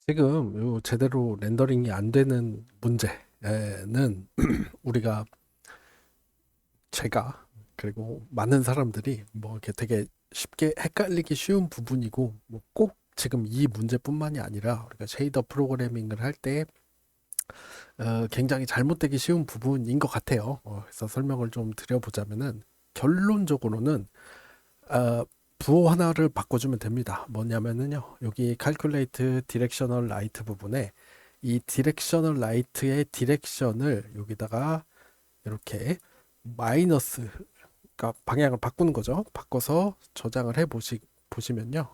지금 요 제대로 렌더링이 안 되는 문제는 우리가 제가 그리고 많은 사람들이 뭐 이렇게 되게 쉽게 헷갈리기 쉬운 부분이고 뭐 꼭 지금 이 문제뿐만이 아니라 우리가 쉐이더 프로그래밍을 할 때 굉장히 잘못되기 쉬운 부분인 것 같아요. 그래서 설명을 좀 드려보자면은 결론적으로는 어, 부호 하나를 바꿔주면 됩니다. 뭐냐면은요, 여기 calculate directional light 부분에 이 directional light의 디렉션을 여기다가 이렇게 마이너스, 그러니까 방향을 바꾸는 거죠. 바꿔서 저장을 보시면요,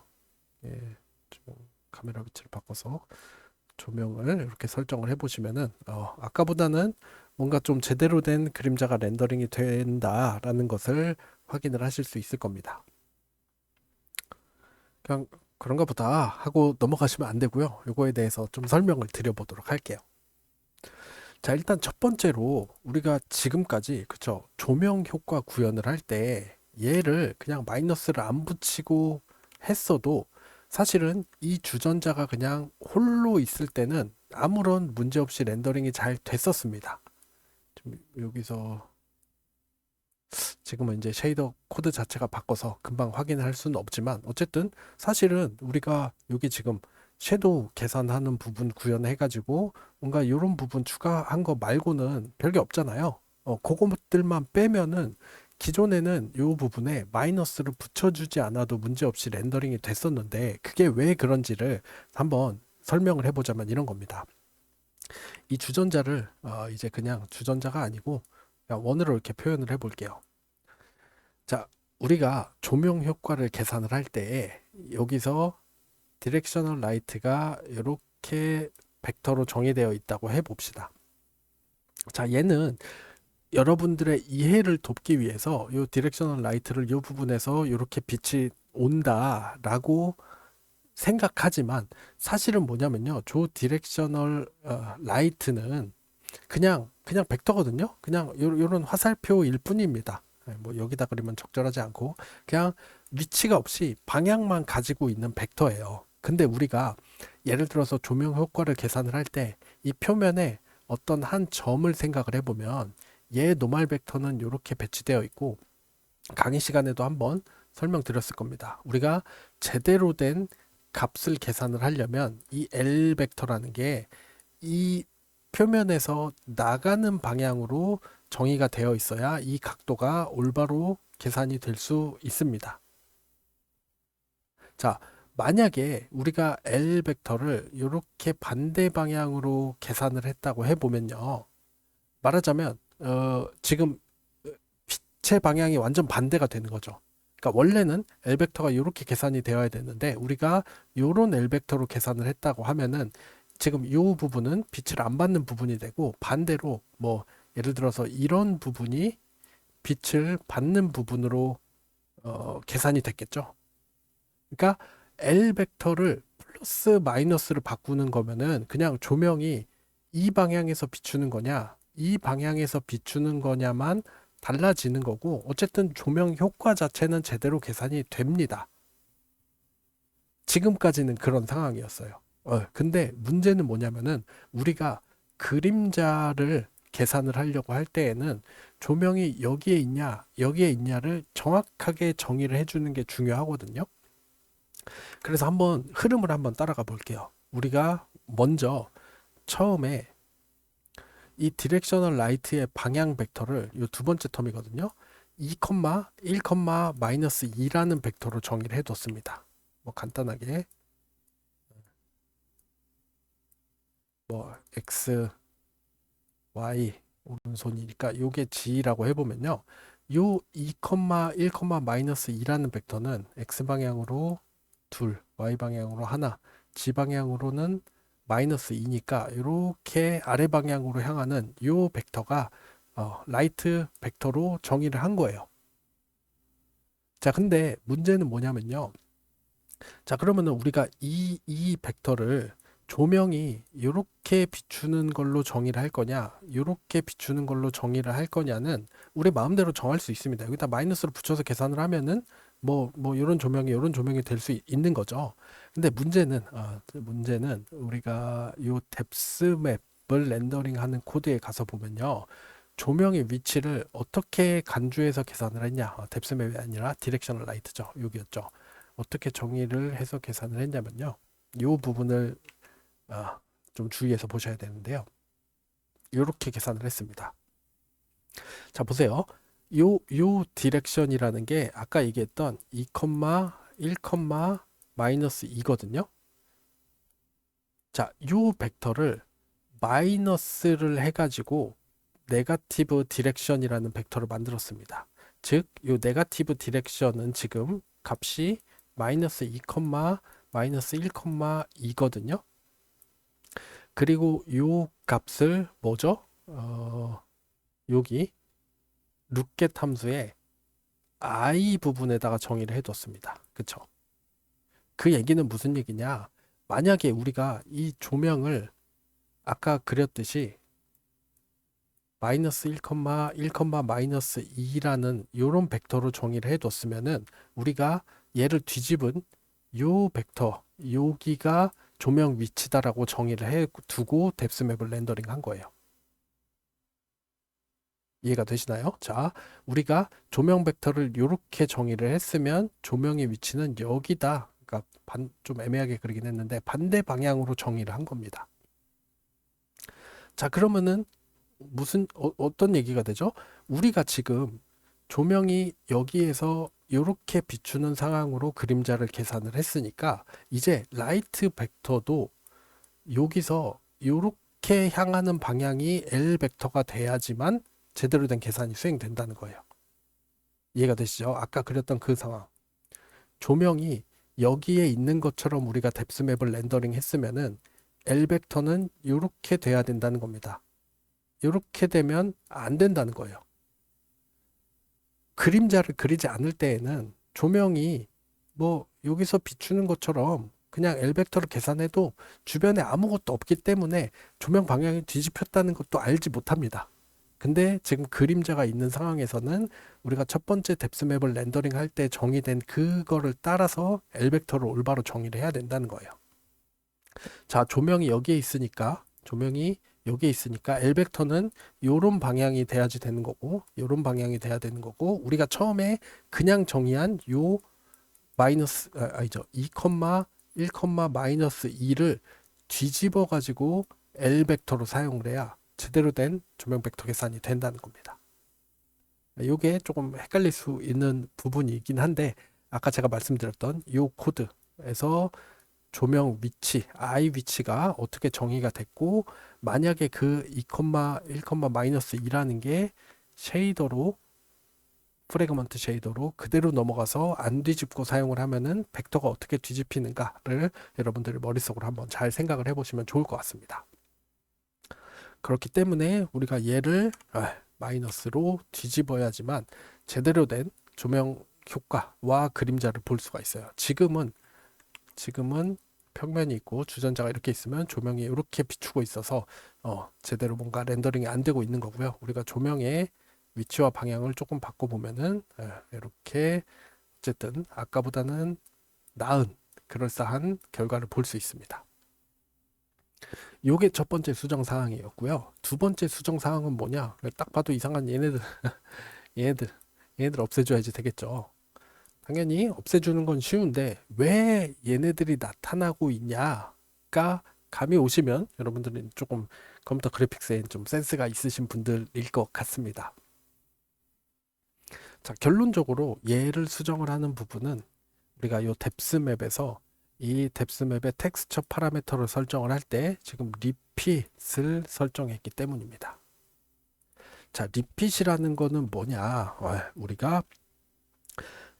예, 좀 카메라 위치를 바꿔서 조명을 이렇게 설정을 해보시면은 아까보다는 뭔가 좀 제대로 된 그림자가 렌더링이 된다라는 것을 확인을 하실 수 있을 겁니다. 그냥 그런가 보다 하고 넘어가시면 안 되고요. 이거에 대해서 좀 설명을 드려보도록 할게요. 자, 일단 첫 번째로 우리가 지금까지 그쵸 조명 효과 구현을 할 때 얘를 그냥 마이너스를 안 붙이고 했어도 사실은 이 주전자가 그냥 홀로 있을 때는 아무런 문제 없이 렌더링이 잘 됐었습니다. 좀 여기서 지금은 이제 쉐이더 코드 자체가 바꿔서 금방 확인할 수는 없지만 어쨌든 사실은 우리가 여기 지금 섀도우 계산하는 부분 구현해가지고 뭔가 이런 부분 추가한 거 말고는 별게 없잖아요. 그것들만 빼면은 기존에는 이 부분에 마이너스를 붙여주지 않아도 문제없이 렌더링이 됐었는데 그게 왜 그런지를 한번 설명을 해보자면 이런 겁니다. 이 주전자를 이제 그냥 주전자가 아니고 그냥 원으로 이렇게 표현을 해볼게요. 자, 우리가 조명 효과를 계산을 할 때 여기서 디렉셔널 라이트가 이렇게 벡터로 정의되어 있다고 해봅시다. 자, 얘는 여러분들의 이해를 돕기 위해서 이 디렉셔널 라이트를 이 부분에서 이렇게 빛이 온다라고 생각하지만 사실은 뭐냐면요. 저 디렉셔널 라이트는 그냥 벡터거든요. 그냥 요런 화살표일 뿐입니다. 뭐 여기다 그리면 적절하지 않고 그냥 위치가 없이 방향만 가지고 있는 벡터예요. 근데 우리가 예를 들어서 조명 효과를 계산을 할 때 이 표면에 어떤 한 점을 생각을 해보면 얘 노멀 벡터는 이렇게 배치되어 있고 강의 시간에도 한번 설명드렸을 겁니다. 우리가 제대로 된 값을 계산을 하려면 이 L 벡터라는 게 이 표면에서 나가는 방향으로 정의가 되어 있어야 이 각도가 올바로 계산이 될 수 있습니다. 자, 만약에 우리가 L 벡터를 이렇게 반대 방향으로 계산을 했다고 해보면요. 말하자면 지금 빛의 방향이 완전 반대가 되는 거죠. 그러니까 원래는 L 벡터가 이렇게 계산이 되어야 되는데 우리가 이런 L 벡터로 계산을 했다고 하면은 지금 이 부분은 빛을 안 받는 부분이 되고 반대로 뭐 예를 들어서 이런 부분이 빛을 받는 부분으로 계산이 됐겠죠. 그러니까 L 벡터를 플러스 마이너스를 바꾸는 거면은 그냥 조명이 이 방향에서 비추는 거냐, 이 방향에서 비추는 거냐만 달라지는 거고, 어쨌든 조명 효과 자체는 제대로 계산이 됩니다. 지금까지는 그런 상황이었어요. 근데 문제는 뭐냐면은 우리가 그림자를 계산을 하려고 할 때에는 조명이 여기에 있냐, 여기에 있냐를 정확하게 정의를 해주는 게 중요하거든요. 그래서 한번 흐름을 한번 따라가 볼게요. 우리가 먼저 처음에 이 디렉셔널 라이트의 방향 벡터를 이 두 번째 텀이거든요. 2, 1, 마이너스 2라는 벡터로 정의를 해뒀습니다. 뭐 간단하게 뭐 x, y 오른손이니까 요게 g라고 해보면요. 요 2, 1, 마이너스 2라는 벡터는 x 방향으로 둘, y 방향으로 하나, g 방향으로는 마이너스 2니까 이렇게 아래 방향으로 향하는 요 벡터가 라이트 벡터로 정의를 한 거예요. 자, 근데 문제는 뭐냐면요. 자, 그러면은 우리가 이 벡터를 조명이 이렇게 비추는 걸로 정의를 할 거냐, 이렇게 비추는 걸로 정의를 할 거냐는 우리 마음대로 정할 수 있습니다. 여기다 마이너스를 붙여서 계산을 하면은 이런 조명이 될 수 있는 거죠. 근데 문제는 우리가 요 뎁스맵을 렌더링하는 코드에 가서 보면요. 조명의 위치를 어떻게 간주해서 계산을 했냐. 뎁스맵이 아니라 디렉셔널 라이트죠. 여기였죠. 어떻게 정의를 해서 계산을 했냐면요. 요 부분을 아, 좀 주의해서 보셔야 되는데요. 이렇게 계산을 했습니다. 자, 보세요. 요 디렉션이라는 게 아까 얘기했던 2, 1, 마이너스 2거든요. 자, 요 벡터를 마이너스를 해가지고 네가티브 디렉션이라는 벡터를 만들었습니다. 즉, 요 네가티브 디렉션은 지금 값이 마이너스 2, 마이너스 1, 2거든요. 그리고 요 값을 뭐죠? 여기 룩겟 함수에 i 부분에다가 정의를 해뒀습니다. 그쵸? 그 얘기는 무슨 얘기냐? 만약에 우리가 이 조명을 아까 그렸듯이 마이너스 1, 1, 마이너스 2라는 이런 벡터로 정의를 해뒀으면은 우리가 얘를 뒤집은 요 벡터 여기가 조명 위치다라고 정의를 해두고 뎁스맵을 렌더링 한 거예요. 이해가 되시나요? 자, 우리가 조명 벡터를 이렇게 정의를 했으면 조명의 위치는 여기다. 그러니까 좀 애매하게 그리긴 했는데 반대 방향으로 정의를 한 겁니다. 자, 그러면은 어떤 얘기가 되죠? 우리가 지금 조명이 여기에서 이렇게 비추는 상황으로 그림자를 계산을 했으니까 이제 라이트 벡터도 여기서 이렇게 향하는 방향이 L 벡터가 돼야지만 제대로 된 계산이 수행된다는 거예요. 이해가 되시죠? 아까 그렸던 그 상황. 조명이 여기에 있는 것처럼 우리가 뎁스맵을 렌더링 했으면은 L 벡터는 이렇게 돼야 된다는 겁니다. 이렇게 되면 안 된다는 거예요. 그림자를 그리지 않을 때에는 조명이 여기서 비추는 것처럼 그냥 L 벡터를 계산해도 주변에 아무것도 없기 때문에 조명 방향이 뒤집혔다는 것도 알지 못합니다. 근데 지금 그림자가 있는 상황에서는 우리가 첫 번째 뎁스맵을 렌더링 할 때 정의된 그거를 따라서 L 벡터를 올바로 정의를 해야 된다는 거예요. 자, 조명이 여기에 있으니까 L 벡터는 요런 방향이 돼야지 되는 거고 요런 방향이 돼야 되는 거고 우리가 처음에 그냥 정의한 요 마이너스 아니죠. 2, 1, 마이너스 2를 뒤집어 가지고 L 벡터로 사용을 해야 제대로 된 조명 벡터 계산이 된다는 겁니다. 이게 조금 헷갈릴 수 있는 부분이긴 한데 아까 제가 말씀드렸던 이 코드에서 조명 위치, I 위치가 어떻게 정의가 됐고 만약에 그 2, 1, 마이너스 2라는 게 쉐이더로 프래그먼트 쉐이더로 그대로 넘어가서 안 뒤집고 사용을 하면은 벡터가 어떻게 뒤집히는가를 여러분들이 머릿속으로 한번 잘 생각을 해보시면 좋을 것 같습니다. 그렇기 때문에 우리가 얘를 마이너스로 뒤집어야지만 제대로 된 조명 효과와 그림자를 볼 수가 있어요. 지금은 평면이 있고 주전자가 이렇게 있으면 조명이 이렇게 비추고 있어서 제대로 뭔가 렌더링이 안 되고 있는 거고요. 우리가 조명의 위치와 방향을 조금 바꿔보면은 이렇게 어쨌든 아까보다는 나은 그럴싸한 결과를 볼 수 있습니다. 요게 첫 번째 수정 사항이었고요. 두 번째 수정 사항은 뭐냐? 딱 봐도 이상한 얘네들 없애줘야지 되겠죠. 당연히 없애주는 건 쉬운데 왜 얘네들이 나타나고 있냐가 감이 오시면 여러분들은 조금 컴퓨터 그래픽스에 좀 센스가 있으신 분들일 것 같습니다. 자, 결론적으로 얘를 수정을 하는 부분은 우리가 요 뎁스맵에서 이 뎁스맵의 텍스처 파라미터를 설정을 할 때 지금 리핏을 설정했기 때문입니다. 자, 리핏이라는 거는 뭐냐? 우리가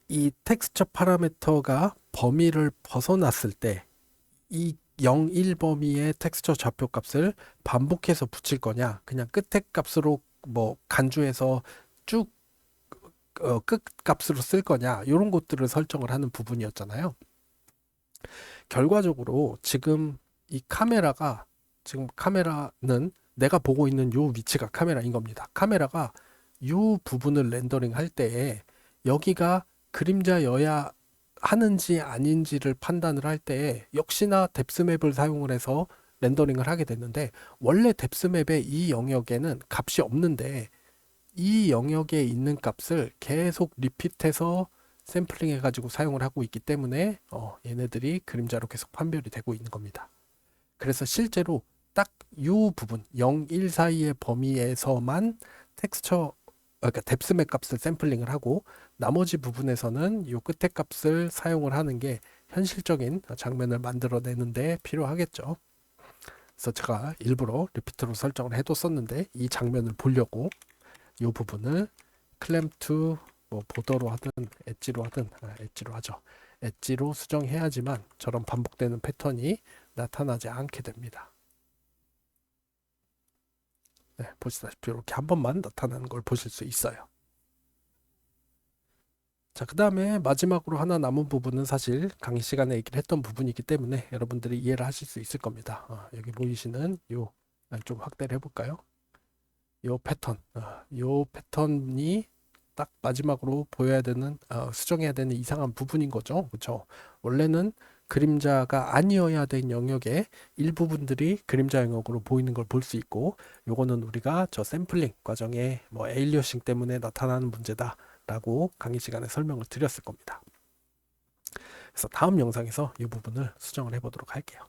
이 텍스처 파라미터가 범위를 벗어났을 때 이 0, 1 범위의 텍스처 좌표 값을 반복해서 붙일 거냐? 그냥 끝에 값으로 간주해서 쭉 끝 값으로 쓸 거냐? 이런 것들을 설정을 하는 부분이었잖아요. 결과적으로 지금 카메라는 내가 보고 있는 요 위치가 카메라인 겁니다. 카메라가 요 부분을 렌더링 할 때에 여기가 그림자여야 하는지 아닌지를 판단을 할 때 역시나 뎁스맵을 사용을 해서 렌더링을 하게 됐는데, 원래 뎁스맵의 이 영역에는 값이 없는데 이 영역에 있는 값을 계속 리핏해서 샘플링 해가지고 사용을 하고 있기 때문에 얘네들이 그림자로 계속 판별이 되고 있는 겁니다. 그래서 실제로 딱 이 부분 0, 1 사이의 범위에서만 텍스처, 그러니까 뎁스맵 값을 샘플링을 하고 나머지 부분에서는 이 끝에 값을 사용을 하는 게 현실적인 장면을 만들어내는데 필요하겠죠. 그래서 제가 일부러 리피트로 설정을 해뒀었는데, 이 장면을 보려고 이 부분을 클램2 뭐 보더로 하든 엣지로 하든, 엣지로 하죠. 엣지로 수정해야지만 저런 반복되는 패턴이 나타나지 않게 됩니다. 네, 보시다시피 이렇게 한 번만 나타나는 걸 보실 수 있어요. 자, 그 다음에 마지막으로 하나 남은 부분은 사실 강의 시간에 얘기를 했던 부분이기 때문에 여러분들이 이해를 하실 수 있을 겁니다. 여기 보이시는 요, 좀 확대를 해볼까요? 요 패턴, 요 패턴이 딱 마지막으로 보여야 되는, 수정해야 되는 이상한 부분인 거죠. 그렇죠? 원래는 그림자가 아니어야 된 영역의 일부분들이 그림자 영역으로 보이는 걸 볼 수 있고, 요거는 우리가 저 샘플링 과정에 뭐 에일리어싱 때문에 나타나는 문제다라고 강의 시간에 설명을 드렸을 겁니다. 그래서 다음 영상에서 이 부분을 수정을 해보도록 할게요.